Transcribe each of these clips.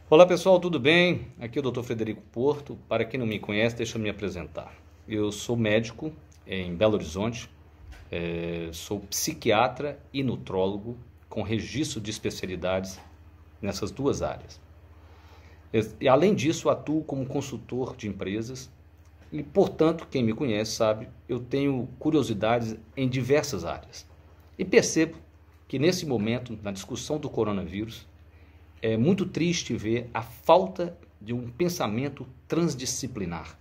Olá pessoal, tudo bem? Aqui é o Dr. Frederico Porto. Para quem não me conhece, deixa eu me apresentar. Eu sou médico em Belo Horizonte, sou psiquiatra e nutrólogo com registro de especialidades nessas duas áreas. E além disso, atuo como consultor de empresas e, portanto, quem me conhece sabe, eu tenho curiosidades em diversas áreas. E percebo que nesse momento, na discussão do coronavírus, é muito triste ver a falta de um pensamento transdisciplinar.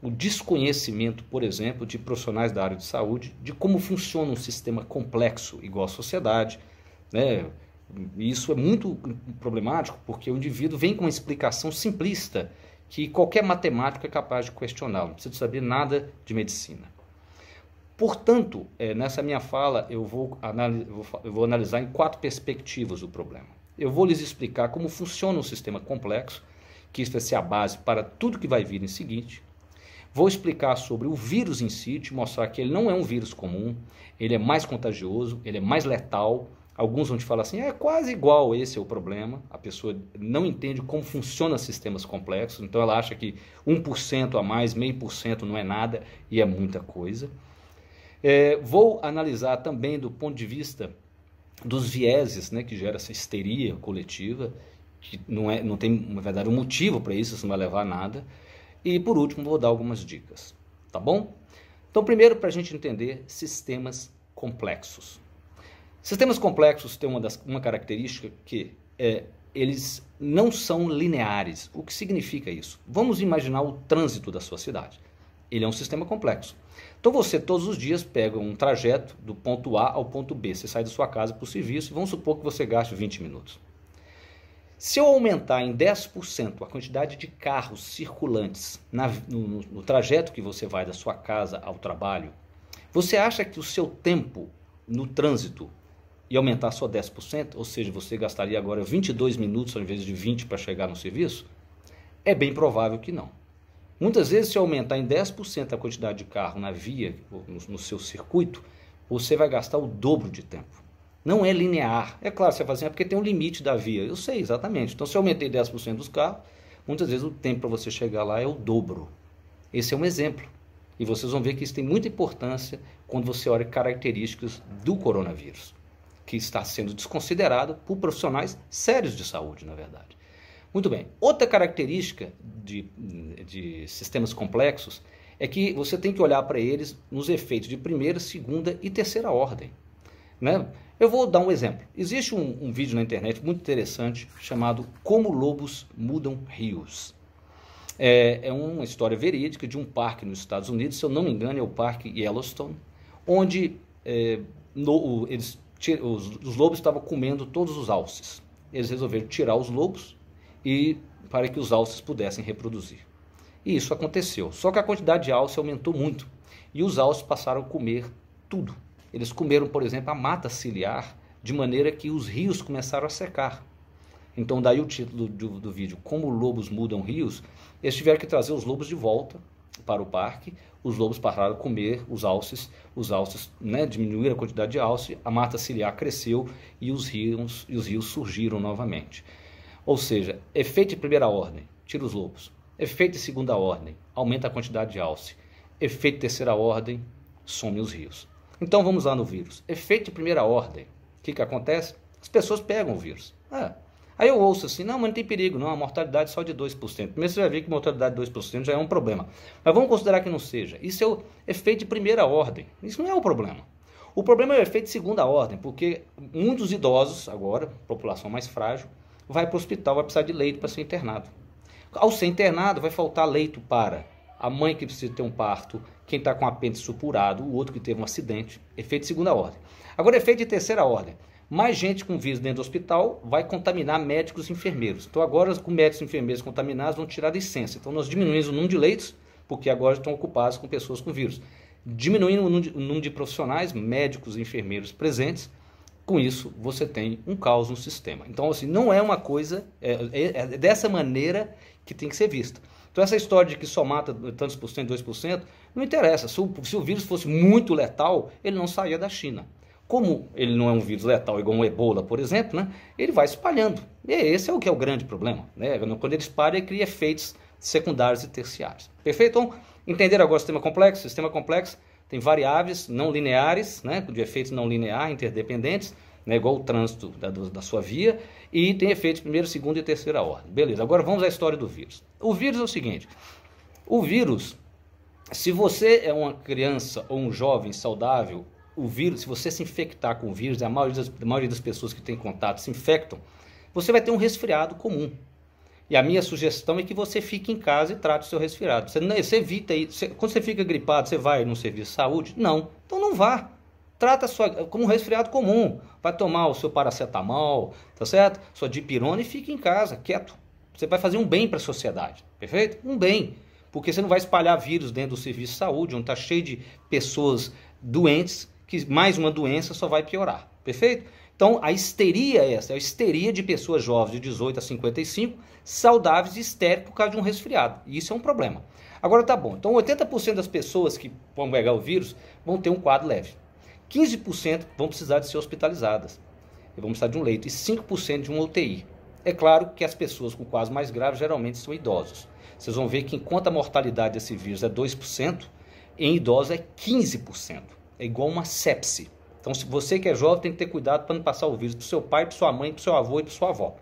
O desconhecimento, por exemplo, de profissionais da área de saúde, de como funciona um sistema complexo igual a sociedade, né? E isso é muito problemático porque o indivíduo vem com uma explicação simplista que qualquer matemático é capaz de questionar, não precisa saber nada de medicina. Portanto, nessa minha fala eu vou analisar em 4 perspectivas o problema. Eu vou lhes explicar como funciona um sistema complexo, que isso vai ser a base para tudo que vai vir em seguinte. Vou explicar sobre o vírus em si, te mostrar que ele não é um vírus comum, ele é mais contagioso, ele é mais letal. Alguns vão te falar assim, é quase igual, esse é o problema. A pessoa não entende como funcionam sistemas complexos, então ela acha que 1% a mais, 0,5% não é nada e é muita coisa. Vou analisar também do ponto de vista dos vieses, né, que gera essa histeria coletiva, que não tem, na verdade, um motivo para isso não vai levar a nada. E, por último, vou dar algumas dicas, tá bom? Então, primeiro, para a gente entender sistemas complexos. Sistemas complexos têm uma característica que eles não são lineares. O que significa isso? Vamos imaginar o trânsito da sua cidade. Ele é um sistema complexo. Então você todos os dias pega um trajeto do ponto A ao ponto B. Você sai da sua casa para o serviço e vamos supor que você gaste 20 minutos. Se eu aumentar em 10% a quantidade de carros circulantes no trajeto que você vai da sua casa ao trabalho, você acha que o seu tempo no trânsito ia aumentar só 10%? Ou seja, você gastaria agora 22 minutos ao invés de 20 para chegar no serviço? É bem provável que não. Muitas vezes, se aumentar em 10% a quantidade de carro na via, no seu circuito, você vai gastar o dobro de tempo. Não é linear. É claro, você vai fazer, porque tem um limite da via. Eu sei, exatamente. Então, se eu aumentei 10% dos carros, muitas vezes o tempo para você chegar lá é o dobro. Esse é um exemplo. E vocês vão ver que isso tem muita importância quando você olha características do coronavírus, que está sendo desconsiderado por profissionais sérios de saúde, na verdade. Muito bem, outra característica de sistemas complexos é que você tem que olhar para eles nos efeitos de primeira, segunda e terceira ordem, né? Eu vou dar um exemplo. Existe um vídeo na internet muito interessante chamado Como Lobos Mudam Rios. É uma história verídica de um parque nos Estados Unidos, se eu não me engano é o Parque Yellowstone, onde os lobos estavam comendo todos os alces. Eles resolveram tirar os lobos e para que os alces pudessem reproduzir. E isso aconteceu. Só que a quantidade de alce aumentou muito e os alces passaram a comer tudo. Eles comeram, por exemplo, a mata ciliar, de maneira que os rios começaram a secar. Então daí o título do vídeo, Como Lobos Mudam Rios. Eles tiveram que trazer os lobos de volta para o parque. Os lobos pararam a comer os alces, né, diminuíram a quantidade de alce, a mata ciliar cresceu e os rios surgiram novamente. Ou seja, efeito de primeira ordem, tira os lobos. Efeito de segunda ordem, aumenta a quantidade de alce. Efeito de terceira ordem, some os rios. Então vamos lá no vírus. Efeito de primeira ordem, o que acontece? As pessoas pegam o vírus. Aí eu ouço assim, não, mas não tem perigo, não, a mortalidade é só de 2%. Primeiro você vai ver que mortalidade de 2% já é um problema. Mas vamos considerar que não seja. Isso é o efeito de primeira ordem. Isso não é o problema. O problema é o efeito de segunda ordem, porque muitos idosos, agora, população mais frágil, vai para o hospital, vai precisar de leito para ser internado. Ao ser internado, vai faltar leito para a mãe que precisa ter um parto, quem está com apêndice supurado, o outro que teve um acidente. Efeito de segunda ordem. Agora, efeito de terceira ordem. Mais gente com vírus dentro do hospital vai contaminar médicos e enfermeiros. Então, agora, com médicos e enfermeiros contaminados, vão tirar licença. Então, nós diminuímos o número de leitos, porque agora estão ocupados com pessoas com vírus. Diminuindo o número de profissionais, médicos e enfermeiros presentes. Com isso, você tem um caos no sistema. Então, assim, não é uma coisa, é dessa maneira que tem que ser vista. Então, essa história de que só mata tantos por cento, 2%, não interessa. Se o vírus fosse muito letal, ele não saía da China. Como ele não é um vírus letal igual um ebola, por exemplo, né, ele vai espalhando. E esse é o que é o grande problema, né? Quando ele espalha, ele cria efeitos secundários e terciários. Perfeito? Então, entender agora o sistema complexo? O sistema complexo tem variáveis não lineares, né, de efeitos não lineares, interdependentes, né, igual o trânsito da sua via, e tem efeitos de primeira, segunda e terceira ordem. Beleza, agora vamos à história do vírus. O vírus é o seguinte, o vírus, se você é uma criança ou um jovem saudável, o vírus, se você se infectar com o vírus, a maioria das pessoas que têm contato se infectam, você vai ter um resfriado comum. E a minha sugestão é que você fique em casa e trate o seu resfriado. Você evita aí, quando você fica gripado, você vai no serviço de saúde? Não, então não vá. Trata como um resfriado comum. Vai tomar o seu paracetamol, tá certo? Sua dipirona e fique em casa, quieto. Você vai fazer um bem para a sociedade, perfeito? Um bem. Porque você não vai espalhar vírus dentro do serviço de saúde, onde está cheio de pessoas doentes, que mais uma doença só vai piorar, perfeito? Então, a histeria é essa, é a histeria de pessoas jovens de 18 a 55, saudáveis e estéreis por causa de um resfriado. E isso é um problema. Agora tá bom, então 80% das pessoas que vão pegar o vírus vão ter um quadro leve. 15% vão precisar de ser hospitalizadas, e vão precisar de um leito, e 5% de um UTI. É claro que as pessoas com quadros mais graves geralmente são idosos. Vocês vão ver que enquanto a mortalidade desse vírus é 2%, em idosos é 15%. É igual uma sepse. Então, se você que é jovem, tem que ter cuidado para não passar o vírus para o seu pai, para sua mãe, para o seu avô e para sua avó.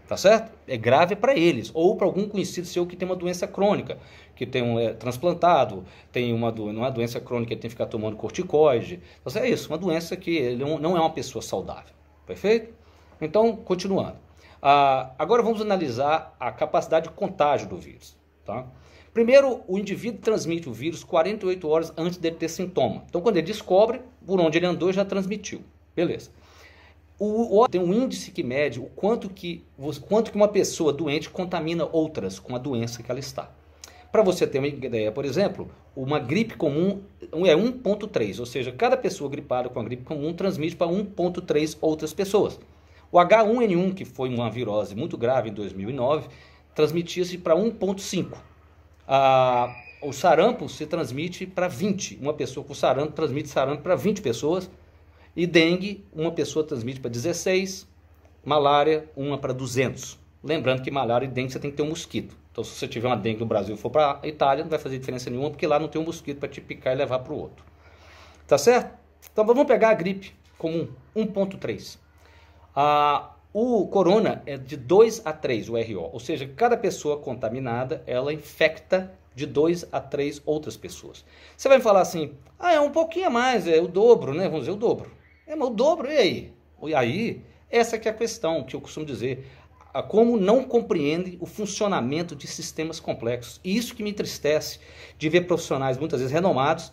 Tá certo? É grave para eles. Ou para algum conhecido seu que tem uma doença crônica, que tem transplantado, tem uma doença crônica, ele tem que ficar tomando corticoide. Então, é isso, uma doença que ele não é uma pessoa saudável. Perfeito? Então, continuando. Agora vamos analisar a capacidade de contágio do vírus. Tá? Primeiro, o indivíduo transmite o vírus 48 horas antes dele ter sintoma. Então, quando ele descobre, por onde ele andou, já transmitiu. Beleza. Tem um índice que mede o quanto que uma pessoa doente contamina outras com a doença que ela está. Para você ter uma ideia, por exemplo, uma gripe comum é 1,3, ou seja, cada pessoa gripada com a gripe comum transmite para 1,3 outras pessoas. O H1N1, que foi uma virose muito grave em 2009, transmitia-se para 1,5. O sarampo se transmite para 20. Uma pessoa com sarampo transmite sarampo para 20 pessoas. E dengue, uma pessoa transmite para 16. Malária, uma para 200. Lembrando que malária e dengue você tem que ter um mosquito. Então, se você tiver uma dengue no Brasil e for para a Itália, não vai fazer diferença nenhuma, porque lá não tem um mosquito para te picar e levar para o outro. Tá certo? Então, vamos pegar a gripe comum, 1,3. O corona é de 2 a 3, o RO. Ou seja, cada pessoa contaminada, ela infecta de 2 a 3 outras pessoas. Você vai falar assim, é um pouquinho a mais, é o dobro, né? Vamos dizer o dobro. Mas o dobro, e aí? E aí, essa que é a questão que eu costumo dizer. Como não compreende o funcionamento de sistemas complexos. E isso que me entristece, de ver profissionais muitas vezes renomados,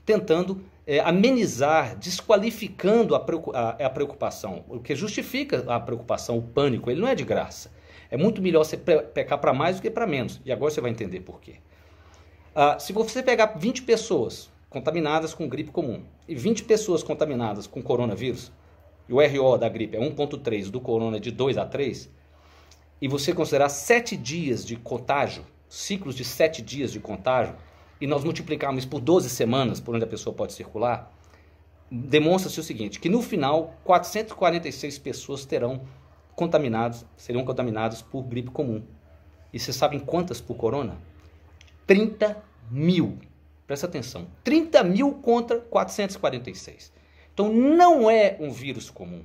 tentando amenizar, desqualificando a preocupação. O que justifica a preocupação, o pânico, ele não é de graça. É muito melhor você pecar para mais do que para menos. E agora você vai entender por quê. Se você pegar 20 pessoas contaminadas com gripe comum e 20 pessoas contaminadas com coronavírus, e o RO da gripe é 1,3, do corona é de 2 a 3, e você considerar 7 dias de contágio, ciclos de 7 dias de contágio, e nós multiplicarmos por 12 semanas por onde a pessoa pode circular, demonstra-se o seguinte, que no final 446 pessoas seriam contaminadas por gripe comum. E vocês sabem quantas por corona? 30 mil. Presta atenção. 30 mil contra 446. Então não é um vírus comum.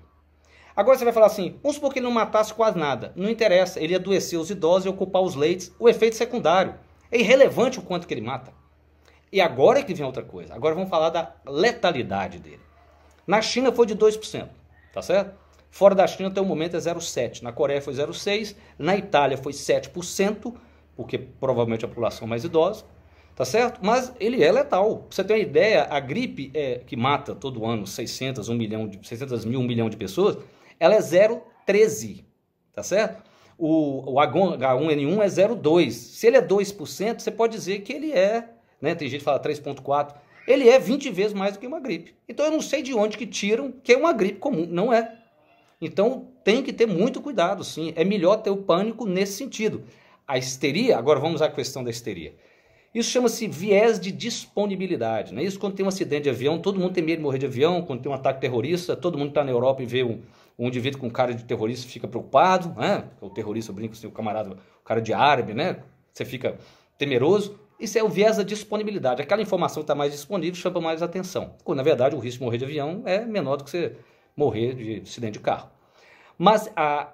Agora você vai falar assim, vamos supor que ele não matasse quase nada. Não interessa, ele ia adoecer os idosos e ocupar os leitos. O efeito secundário. É irrelevante o quanto que ele mata. E agora é que vem outra coisa. Agora vamos falar da letalidade dele. Na China foi de 2%, tá certo? Fora da China até o momento é 0,7%. Na Coreia foi 0,6%. Na Itália foi 7%, porque provavelmente a população mais idosa. Tá certo? Mas ele é letal. Pra você ter uma ideia, a gripe que mata todo ano 600 mil, 1 milhão de pessoas, ela é 0,13. Tá certo? O H1N1 é 0,2. Se ele é 2%, você pode dizer que ele é, né? Tem gente que fala 3,4. Ele é 20 vezes mais do que uma gripe. Então eu não sei de onde que tiram que é uma gripe comum. Não é. Então tem que ter muito cuidado, sim. É melhor ter o pânico nesse sentido. A histeria, agora vamos à questão da histeria. Isso chama-se viés de disponibilidade, né? Isso quando tem um acidente de avião, todo mundo tem medo de morrer de avião, quando tem um ataque terrorista, todo mundo está na Europa e vê um indivíduo com cara de terrorista fica preocupado, né? O terrorista brinca com o camarada, o cara de árabe, né? Você fica temeroso. Isso é o viés da disponibilidade. Aquela informação que está mais disponível chama mais atenção. Quando, na verdade, o risco de morrer de avião é menor do que você morrer de acidente de carro. Mas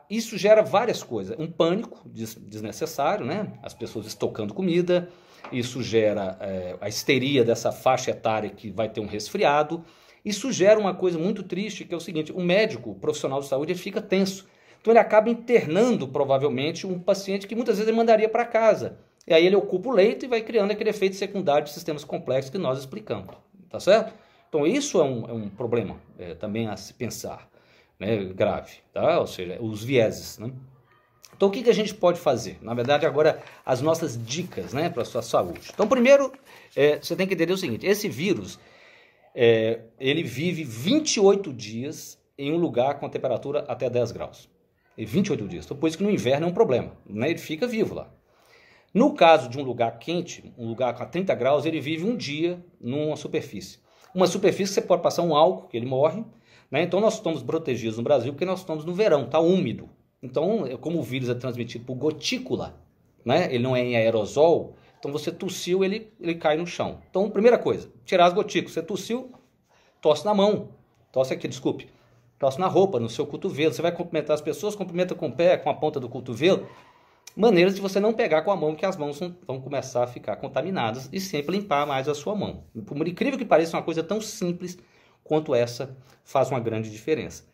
isso gera várias coisas. Um pânico desnecessário, né? As pessoas estocando comida. Isso gera a histeria dessa faixa etária que vai ter um resfriado. Isso gera uma coisa muito triste, que é o seguinte: o médico, o profissional de saúde, ele fica tenso. Então ele acaba internando, provavelmente, um paciente que muitas vezes ele mandaria para casa. E aí ele ocupa o leito e vai criando aquele efeito secundário de sistemas complexos que nós explicamos. Tá certo? Então isso é um problema também a se pensar, né, grave. Tá? Ou seja, os vieses, né? Então, o que a gente pode fazer? Na verdade, agora, as nossas dicas, né, para a sua saúde. Então, primeiro, você tem que entender o seguinte: esse vírus, ele vive 28 dias em um lugar com temperatura até 10 graus. E 28 dias. Então, por isso que no inverno é um problema, né? Ele fica vivo lá. No caso de um lugar quente, um lugar com 30 graus, ele vive um dia numa superfície. Uma superfície que você pode passar um álcool, que ele morre, né? Então, nós estamos protegidos no Brasil porque nós estamos no verão, está úmido. Então, como o vírus é transmitido por gotícula, né? Ele não é em aerosol, então você tossiu, ele cai no chão. Então, primeira coisa, tirar as gotículas. Você tossiu, tosse na mão, tosse aqui, desculpe, tosse na roupa, no seu cotovelo. Você vai cumprimentar as pessoas, cumprimenta com o pé, com a ponta do cotovelo. Maneiras de você não pegar com a mão, que as mãos vão começar a ficar contaminadas, e sempre limpar mais a sua mão. Por incrível que pareça, uma coisa tão simples quanto essa faz uma grande diferença.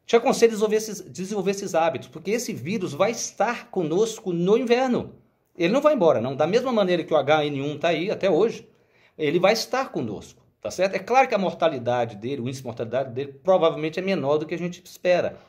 Te aconselho a desenvolver esses hábitos, porque esse vírus vai estar conosco no inverno. Ele não vai embora, não. Da mesma maneira que o H1N1 está aí até hoje, ele vai estar conosco, tá certo? É claro que a mortalidade dele, o índice de mortalidade dele, provavelmente é menor do que a gente espera,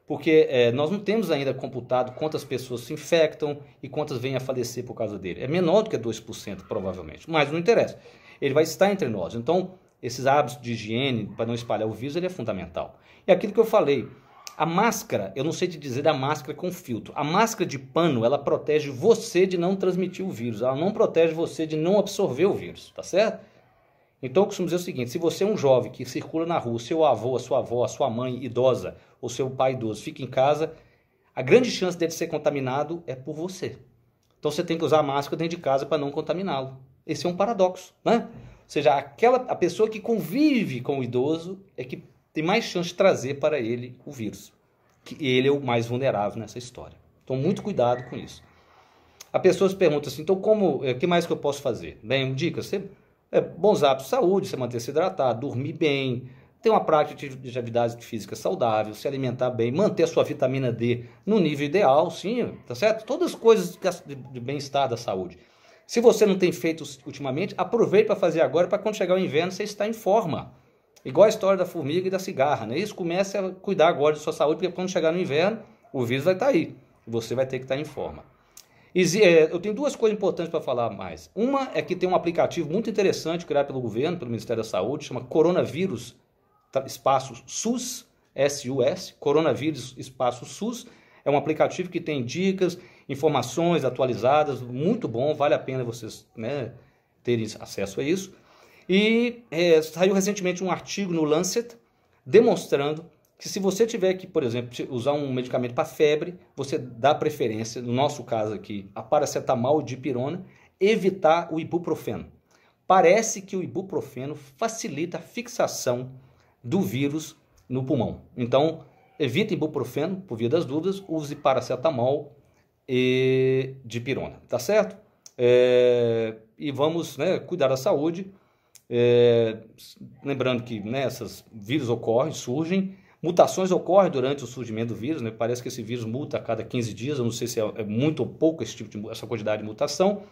porque nós não temos ainda computado quantas pessoas se infectam e quantas vêm a falecer por causa dele. É menor do que 2%, provavelmente, mas não interessa. Ele vai estar entre nós. Então, esses hábitos de higiene, para não espalhar o vírus, ele é fundamental. E aquilo que eu falei, a máscara, eu não sei te dizer da máscara com filtro. A máscara de pano, ela protege você de não transmitir o vírus. Ela não protege você de não absorver o vírus, tá certo? Então, eu costumo dizer o seguinte: se você é um jovem que circula na rua, seu avô, a sua avó, a sua mãe idosa, ou seu pai idoso, fica em casa, a grande chance dele ser contaminado é por você. Então, você tem que usar a máscara dentro de casa para não contaminá-lo. Esse é um paradoxo, né? Ou seja, a pessoa que convive com o idoso é que tem mais chance de trazer para ele o vírus. Que ele é o mais vulnerável nessa história. Então, muito cuidado com isso. A pessoa se pergunta assim: então, o que mais que eu posso fazer? Bem, dicas: bons hábitos de saúde, você manter-se hidratado, dormir bem, ter uma prática de atividade física saudável, se alimentar bem, manter a sua vitamina D no nível ideal, sim, tá certo? Todas as coisas de bem-estar da saúde. Se você não tem feito ultimamente, aproveite para fazer agora, para quando chegar o inverno você estar em forma. Igual a história da formiga e da cigarra, né? Isso, comece a cuidar agora de sua saúde, porque quando chegar no inverno, o vírus vai estar aí. E você vai ter que estar em forma. Eu tenho duas coisas importantes para falar mais. Uma é que tem um aplicativo muito interessante criado pelo governo, pelo Ministério da Saúde, chama Coronavírus Espaço SUS, S-U-S, Coronavírus Espaço SUS. É um aplicativo que tem dicas, informações atualizadas, muito bom, vale a pena vocês, né, terem acesso a isso. E saiu recentemente um artigo no Lancet demonstrando que se você tiver que, por exemplo, usar um medicamento para febre, você dá preferência, no nosso caso aqui, a paracetamol e dipirona, evitar o ibuprofeno. Parece que o ibuprofeno facilita a fixação do vírus no pulmão. Então, evite ibuprofeno, por via das dúvidas, use paracetamol e dipirona, tá certo? E vamos, né, cuidar da saúde. Lembrando que, né, esses vírus surgem, mutações ocorrem durante o surgimento do vírus, né? Parece que esse vírus muta a cada 15 dias, eu não sei se é muito ou pouco essa quantidade de mutação.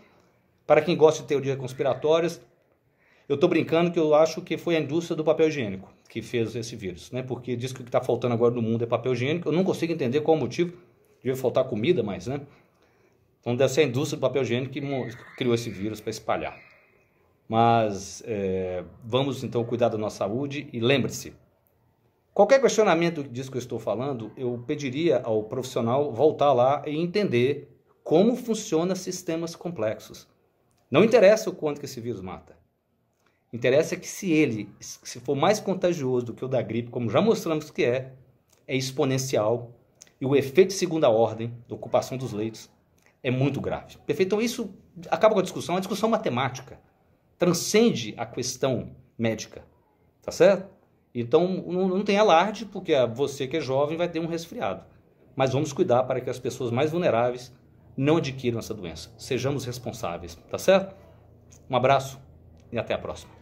Para quem gosta de teorias conspiratórias, eu estou brincando que eu acho que foi a indústria do papel higiênico que fez esse vírus, né? Porque diz que o que está faltando agora no mundo é papel higiênico. Eu não consigo entender qual o motivo, devia faltar comida, mas, né? Então deve ser a indústria do papel higiênico que criou esse vírus para espalhar. Mas vamos então cuidar da nossa saúde e lembre-se, qualquer questionamento disso que eu estou falando, eu pediria ao profissional voltar lá e entender como funcionam sistemas complexos. Não interessa o quanto que esse vírus mata. Interessa que se for mais contagioso do que o da gripe, como já mostramos que é exponencial, e o efeito de segunda ordem, da ocupação dos leitos, é muito grave. Perfeito? Então isso acaba com a discussão, é uma discussão matemática, transcende a questão médica, tá certo? Então não tem alarde, porque você que é jovem vai ter um resfriado. Mas vamos cuidar para que as pessoas mais vulneráveis não adquiram essa doença. Sejamos responsáveis, tá certo? Um abraço e até a próxima.